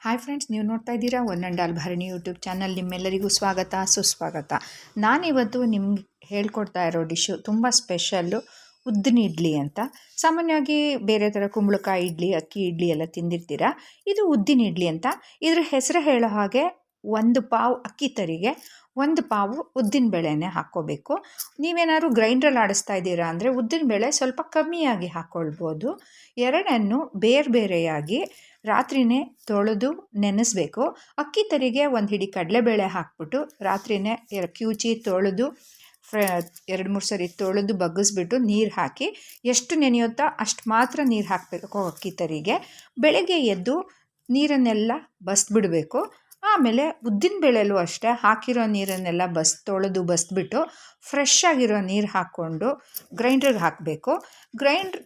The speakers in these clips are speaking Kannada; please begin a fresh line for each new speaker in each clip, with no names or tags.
ಹಾಯ್ ಫ್ರೆಂಡ್ಸ್, ನೀವು ನೋಡ್ತಾ ಇದ್ದೀರಾ one and all Bharani YouTube channel. ನಿಮ್ಮೆಲ್ಲರಿಗೂ ಸ್ವಾಗತ ಸುಸ್ವಾಗತ. ನಾನಿವತ್ತು ನಿಮ್ಗೆ ಹೇಳ್ಕೊಡ್ತಾ ಇರೋ ಡಿಶ್ಶು ತುಂಬ ಸ್ಪೆಷಲ್ಲು, ಉದ್ದಿನ ಇಡ್ಲಿ ಅಂತ. ಸಾಮಾನ್ಯವಾಗಿ ಬೇರೆ ಥರ ಕುಂಬಳಕಾಯಿ ಇಡ್ಲಿ, ಅಕ್ಕಿ ಇಡ್ಲಿ ಎಲ್ಲ ತಿಂದಿರ್ತೀರ. ಇದು ಉದ್ದಿನ ಇಡ್ಲಿ ಅಂತ. ಇದ್ರ ಹೆಸರು ಹೇಳೋ ಹಾಗೆ 1 ಪಾವು ಅಕ್ಕಿ ತರಿಗೆ 1 ಪಾವು ಉದ್ದಿನ ಬೇಳೆನೇ ಹಾಕ್ಕೋಬೇಕು. ನೀವೇನಾದ್ರು ಗ್ರೈಂಡ್ರಲ್ಲಿ ಆಡಿಸ್ತಾ ಇದ್ದೀರಾ ಅಂದರೆ ಉದ್ದಿನ ಬೇಳೆ ಸ್ವಲ್ಪ ಕಮ್ಮಿಯಾಗಿ ಹಾಕ್ಕೊಳ್ಬೋದು. ಎರಡನ್ನು ಬೇರೆ ಬೇರೆಯಾಗಿ ರಾತ್ರಿಯೇ ತೊಳೆದು ನೆನೆಸಬೇಕು. ಅಕ್ಕಿ ತರಿಗೆ 1 ಹಿಡಿ ಕಡಲೆಬೇಳೆ ಹಾಕ್ಬಿಟ್ಟು ರಾತ್ರಿಯೇ ಕ್ಯೂಚಿ ತೊಳೆದು 2-3 ಸರಿ ತೊಳೆದು ಬಗ್ಗಿಸ್ಬಿಟ್ಟು ನೀರು ಹಾಕಿ ಎಷ್ಟು ನೆನೆಯುತ್ತಾ ಅಷ್ಟು ಮಾತ್ರ ನೀರು ಹಾಕಬೇಕು ಅಕ್ಕಿ ತರಿಗೆ. ಬೆಳಗ್ಗೆ ಎದ್ದು ನೀರನ್ನೆಲ್ಲ ಬಸ್ಬಿಡಬೇಕು. ಆಮೇಲೆ ಉದ್ದಿನ ಬೇಳೆಲೂ ಅಷ್ಟೇ ಹಾಕಿರೋ ನೀರನ್ನೆಲ್ಲ ತೊಳೆದು ಬಸ್ಬಿಟ್ಟು ಫ್ರೆಶ್ ಆಗಿರೋ ನೀರು ಹಾಕ್ಕೊಂಡು ಗ್ರೈಂಡ್ರಿಗೆ ಹಾಕಬೇಕು.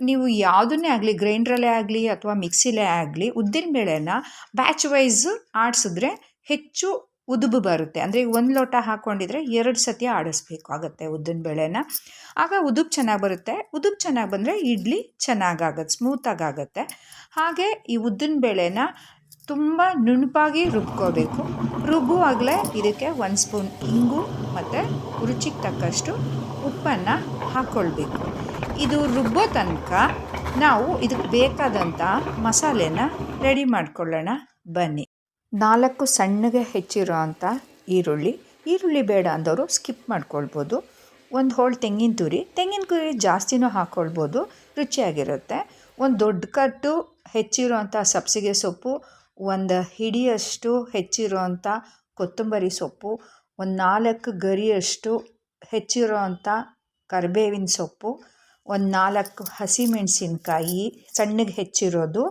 ನೀವು ಯಾವುದನ್ನೇ ಆಗಲಿ, ಗ್ರೈಂಡ್ರಲ್ಲೇ ಆಗಲಿ ಅಥವಾ ಮಿಕ್ಸಿಲೇ ಆಗಲಿ, ಉದ್ದಿನ ಬೇಳೆನ ಬ್ಯಾಚ್ ವೈಸ್ ಆಡಿಸಿದ್ರೆ ಹೆಚ್ಚು ಉದುಬು ಬರುತ್ತೆ. ಅಂದರೆ 1 ಲೋಟ ಹಾಕ್ಕೊಂಡಿದ್ರೆ 2 ಸತಿ ಆಡಿಸ್ಬೇಕು ಆಗುತ್ತೆ ಉದ್ದಿನ ಬೇಳೆನ. ಆಗ ಉದುಬು ಚೆನ್ನಾಗಿ ಬರುತ್ತೆ. ಉದುಬು ಚೆನ್ನಾಗಿ ಬಂದರೆ ಇಡ್ಲಿ ಚೆನ್ನಾಗಾಗತ್ತೆ, ಸ್ಮೂತಾಗುತ್ತೆ. ಹಾಗೆ ಈ ಉದ್ದಿನ ಬೇಳೆನ ತುಂಬ ನುಣುಪಾಗಿ ರುಬ್ಕೋಬೇಕು. ರುಬ್ಬುವಾಗಲೇ ಇದಕ್ಕೆ 1 ಸ್ಪೂನ್ ಇಂಗು ಮತ್ತು ರುಚಿಗೆ ತಕ್ಕಷ್ಟು ಉಪ್ಪನ್ನು ಹಾಕ್ಕೊಳ್ಬೇಕು. ಇದು ರುಬ್ಬೋ ತನಕ ನಾವು ಇದಕ್ಕೆ ಬೇಕಾದಂಥ ಮಸಾಲೆನ ರೆಡಿ ಮಾಡ್ಕೊಳ್ಳೋಣ ಬನ್ನಿ. 4 ಸಣ್ಣಗೆ ಹೆಚ್ಚಿರೋ ಅಂಥ ಈರುಳ್ಳಿ ಬೇಡ ಅಂದವರು ಸ್ಕಿಪ್ ಮಾಡ್ಕೊಳ್ಬೋದು. 1 ಹೋಳು ತೆಂಗಿನ ತುರಿ ಜಾಸ್ತಿನೂ ಹಾಕ್ಕೊಳ್ಬೋದು, ರುಚಿಯಾಗಿರುತ್ತೆ. 1 ದೊಡ್ಡ ಕಟ್ಟು ಹೆಚ್ಚಿರೋ ಅಂಥ ಸಬ್ಸಿಗೆ ಸೊಪ್ಪು, 1 ಹಿಡಿಯಷ್ಟು ಹೆಚ್ಚಿರೋ ಅಂಥ ಕೊತ್ತಂಬರಿ ಸೊಪ್ಪು, 4 ಗರಿಯಷ್ಟು ಹೆಚ್ಚಿರೋ ಅಂಥ ಕರಿಬೇವಿನ ಸೊಪ್ಪು, 4 ಹಸಿಮೆಣಸಿನ್ಕಾಯಿ ಸಣ್ಣಗೆ ಹೆಚ್ಚಿರೋದು,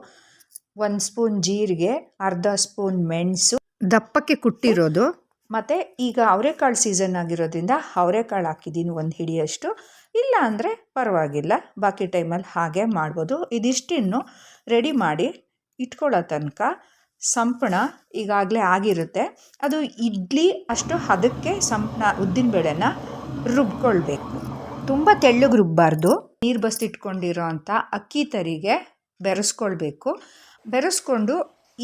1 ಸ್ಪೂನ್ ಜೀರಿಗೆ, ಅರ್ಧ ಸ್ಪೂನ್ ಮೆಣಸು ದಪ್ಪಕ್ಕೆ ಕುಟ್ಟಿರೋದು, ಮತ್ತು ಈಗ ಅವರೆಕಾಳು ಸೀಸನ್ ಆಗಿರೋದ್ರಿಂದ ಅವರೆಕಾಳು ಹಾಕಿದ್ದೀನಿ 1 ಹಿಡಿಯಷ್ಟು. ಇಲ್ಲ ಅಂದರೆ ಪರವಾಗಿಲ್ಲ, ಬಾಕಿ ಟೈಮಲ್ಲಿ ಹಾಗೆ ಮಾಡ್ಬೋದು. ಇದಿಷ್ಟನ್ನು ರೆಡಿ ಮಾಡಿ ಇಟ್ಕೊಳ್ಳೋ ತನಕ ಸಂಪಣ ಈಗಾಗಲೇ ಆಗಿರುತ್ತೆ. ಅದು ಇಡ್ಲಿ ಅಷ್ಟು ಹದಕ್ಕೆ ಉದ್ದಿನ ಬೇಳೆನ ರುಬ್ಕೊಳ್ಬೇಕು. ತುಂಬ ತೆಳ್ಳಗೆ ರುಬ್ಬಾರ್ದು. ನೀರು ಬಸ್ತಿಟ್ಕೊಂಡಿರೋ ಅಂಥ ಅಕ್ಕಿ ತರಿಗೆ ಬೆರೆಸ್ಕೊಳ್ಬೇಕು. ಬೆರೆಸ್ಕೊಂಡು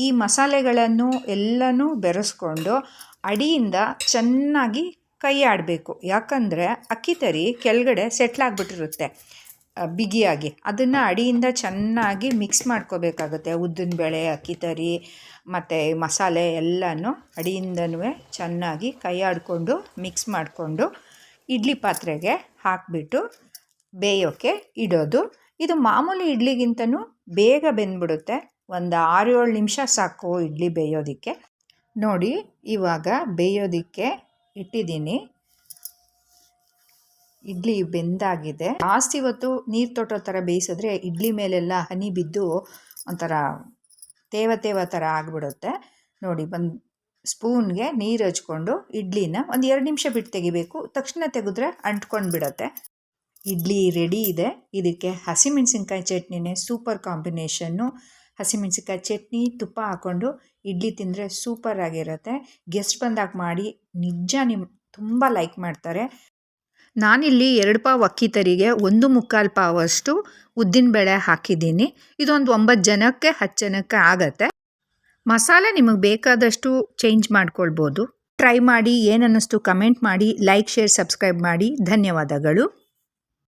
ಈ ಮಸಾಲೆಗಳನ್ನು ಎಲ್ಲನೂ ಬೆರೆಸ್ಕೊಂಡು ಅಡಿಯಿಂದ ಚೆನ್ನಾಗಿ ಕೈ ಆಡಬೇಕು. ಯಾಕಂದರೆ ಅಕ್ಕಿ ತರಿ ಕೆಳಗಡೆ ಸೆಟ್ಲಾಗ್ಬಿಟ್ಟಿರುತ್ತೆ ಬಿಗಿಯಾಗಿ. ಅದನ್ನು ಅಡಿಯಿಂದ ಚೆನ್ನಾಗಿ ಮಿಕ್ಸ್ ಮಾಡ್ಕೋಬೇಕಾಗುತ್ತೆ. ಉದ್ದಿನ ಬೇಳೆ, ಅಕ್ಕಿ ತರಿ ಮತ್ತು ಮಸಾಲೆ ಎಲ್ಲನೂ ಅಡಿಯಿಂದನೂ ಚೆನ್ನಾಗಿ ಕೈ ಆಡಿಕೊಂಡು ಮಿಕ್ಸ್ ಮಾಡಿಕೊಂಡು ಇಡ್ಲಿ ಪಾತ್ರೆಗೆ ಹಾಕಿಬಿಟ್ಟು ಬೇಯೋಕ್ಕೆ ಇಡೋದು. ಇದು ಮಾಮೂಲಿ ಇಡ್ಲಿಗಿಂತನೂ ಬೇಗ ಬೆಂದ್ಬಿಡುತ್ತೆ. 6-7 ನಿಮಿಷ ಸಾಕು ಇಡ್ಲಿ ಬೇಯೋದಕ್ಕೆ. ನೋಡಿ, ಇವಾಗ ಬೇಯೋದಕ್ಕೆ ಇಟ್ಟಿದ್ದೀನಿ. ಇಡ್ಲಿ ಬೆಂದಾಗಿದೆ. ಜಾಸ್ತಿ ಹೊತ್ತು ನೀರು ತೊಟ್ಟೋ ಥರ ಬೇಯಿಸಿದ್ರೆ ಇಡ್ಲಿ ಮೇಲೆಲ್ಲ ಹನಿ ಬಿದ್ದು ಒಂಥರ ತೇವ ಥರ ಆಗಿಬಿಡುತ್ತೆ. ನೋಡಿ, 1 ಸ್ಪೂನ್ಗೆ ನೀರು ಹಚ್ಕೊಂಡು ಇಡ್ಲಿನ 2 ನಿಮಿಷ ಬಿಟ್ಟು ತೆಗಿಬೇಕು. ತಕ್ಷಣ ತೆಗೆದ್ರೆ ಅಂಟ್ಕೊಂಡು ಬಿಡುತ್ತೆ. ಇಡ್ಲಿ ರೆಡಿ ಇದೆ. ಇದಕ್ಕೆ ಹಸಿಮೆಣಸಿನ್ಕಾಯಿ ಚಟ್ನಿನೇ ಸೂಪರ್ ಕಾಂಬಿನೇಷನ್ನು. ಹಸಿಮೆಣಸಿನ್ಕಾಯಿ ಚಟ್ನಿ, ತುಪ್ಪ ಹಾಕ್ಕೊಂಡು ಇಡ್ಲಿ ತಿಂದರೆ ಸೂಪರಾಗಿರುತ್ತೆ. ಗೆಸ್ಟ್ ಬಂದಾಗ ಮಾಡಿ, ನಿಜ ತುಂಬ ಲೈಕ್ ಮಾಡ್ತಾರೆ. ನಾನಿಲ್ಲಿ 2 ಪಾವು ಅಕ್ಕಿ ತರಿಗೆ 1/4 ಪಾವಷ್ಟು ಉದ್ದಿನಬೇಳೆ ಹಾಕಿದ್ದೀನಿ. ಇದೊಂದು 9 ಜನಕ್ಕೆ 10 ಜನಕ್ಕೆ ಆಗತ್ತೆ. ಮಸಾಲೆ ನಿಮಗೆ ಬೇಕಾದಷ್ಟು ಚೇಂಜ್ ಮಾಡ್ಕೊಳ್ಬೋದು. ಟ್ರೈ ಮಾಡಿ, ಏನನ್ನಿಸ್ತು ಕಮೆಂಟ್ ಮಾಡಿ, ಲೈಕ್, ಶೇರ್, ಸಬ್ಸ್ಕ್ರೈಬ್ ಮಾಡಿ. ಧನ್ಯವಾದಗಳು.